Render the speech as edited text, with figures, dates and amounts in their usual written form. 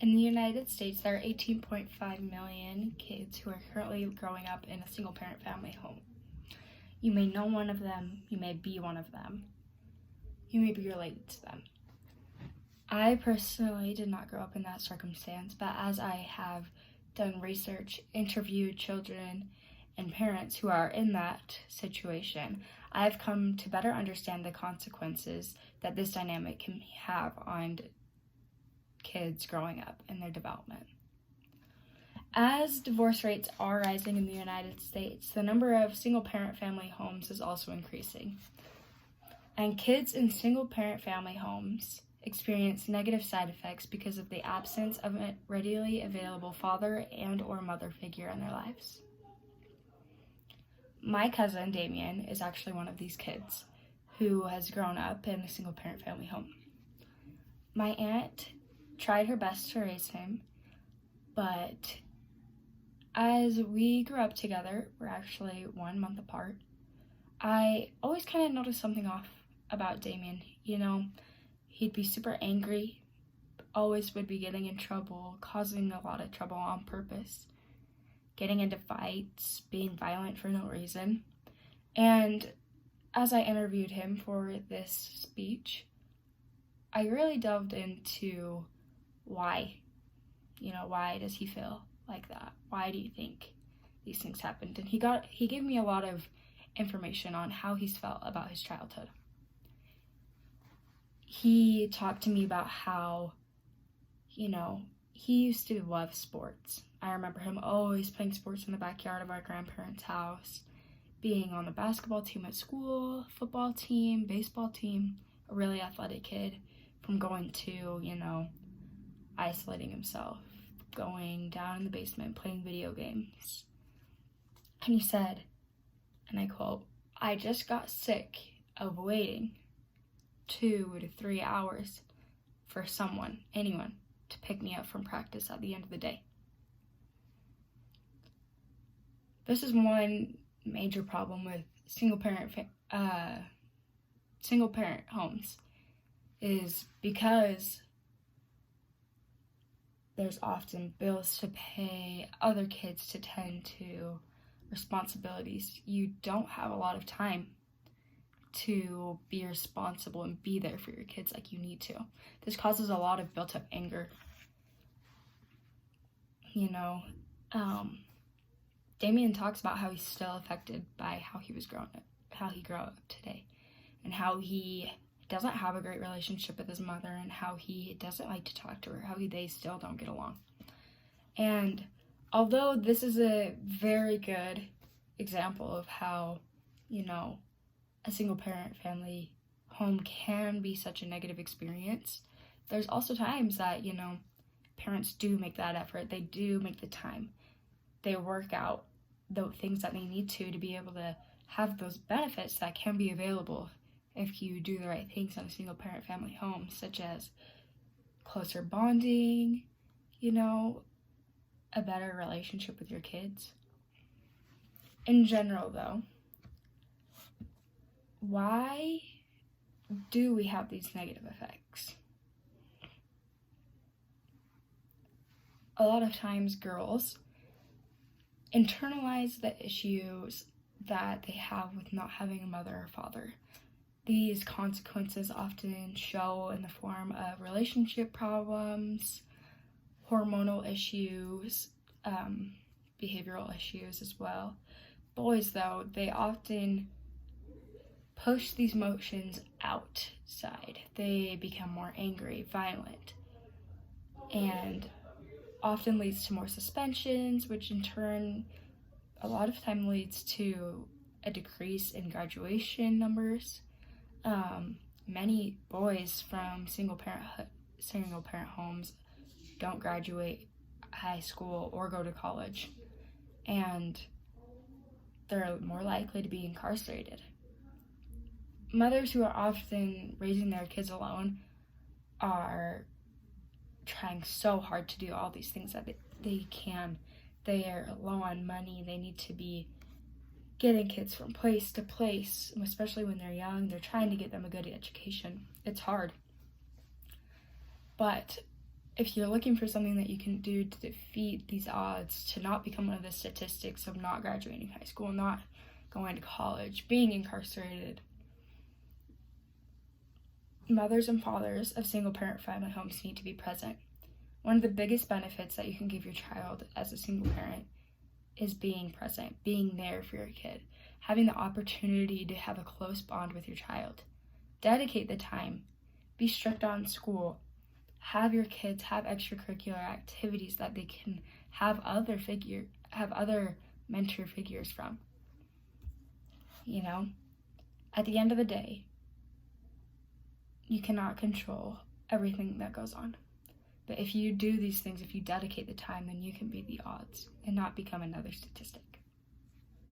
In the United States, there are 18.5 million kids who are currently growing up in a single-parent family home. You may know one of them, you may be one of them, you may be related to them. I personally did not grow up in that circumstance, but as I have done research, interviewed children and parents who are in that situation, I have come to better understand the consequences that this dynamic can have on kids growing up and their development. As divorce rates are rising in the United States, the number of single-parent family homes is also increasing. And kids in single-parent family homes experience negative side effects because of the absence of a readily available father and or mother figure in their lives. My cousin, Damien, is actually one of these kids who has grown up in a single-parent family home. My aunt tried her best to raise him, but as we grew up together, we're actually 1 month apart, I always kind of noticed something off about Damien. He'd be super angry, always would be getting in trouble, causing a lot of trouble on purpose, getting into fights, being violent for no reason. And as I interviewed him for this speech, I really delved into why. Why does he feel like that? Why do you think these things happened? And he gave me a lot of information on how he's felt about his childhood. He talked to me about how, he used to love sports. I remember him always playing sports in the backyard of our grandparents' house, being on the basketball team at school, football team, baseball team, a really athletic kid, from going to, isolating himself, going down in the basement, playing video games. And he said, and I quote, "I just got sick of waiting 2 to 3 hours for anyone, to pick me up from practice at the end of the day." This is one major problem with single-parent homes, is because there's often bills to pay, other kids to tend to, responsibilities. You don't have a lot of time to be responsible and be there for your kids like you need to. This causes a lot of built-up anger. Damien talks about how he's still affected by how he grew up today, and how he doesn't have a great relationship with his mother, and how he doesn't like to talk to her, how they still don't get along. And although this is a very good example of how, a single-parent family home can be such a negative experience, there's also times that, parents do make that effort. They do make the time. They work out the things that they need to be able to have those benefits that can be available if you do the right things in a single-parent family home, such as closer bonding, a better relationship with your kids. In general, though, why do we have these negative effects? A lot of times girls internalize the issues that they have with not having a mother or father. These consequences often show in the form of relationship problems, hormonal issues, behavioral issues as well. Boys, though, they often push these emotions outside. They become more angry, violent, and often leads to more suspensions, which in turn a lot of time leads to a decrease in graduation numbers. Many boys from single-parent homes don't graduate high school or go to college, and they're more likely to be incarcerated. Mothers who are often raising their kids alone are trying so hard to do all these things that they can. They are low on money. They need to be getting kids from place to place, especially when they're young. They're trying to get them a good education. It's hard. But if you're looking for something that you can do to defeat these odds, to not become one of the statistics of not graduating high school, not going to college, being incarcerated, mothers and fathers of single-parent family homes need to be present. One of the biggest benefits that you can give your child as a single parent is being present, being there for your kid, having the opportunity to have a close bond with your child. Dedicate the time. Be strict on school. Have your kids have extracurricular activities that they can have other mentor figures from. You know, at the end of the day, you cannot control everything that goes on. But if you do these things, if you dedicate the time, then you can beat the odds and not become another statistic.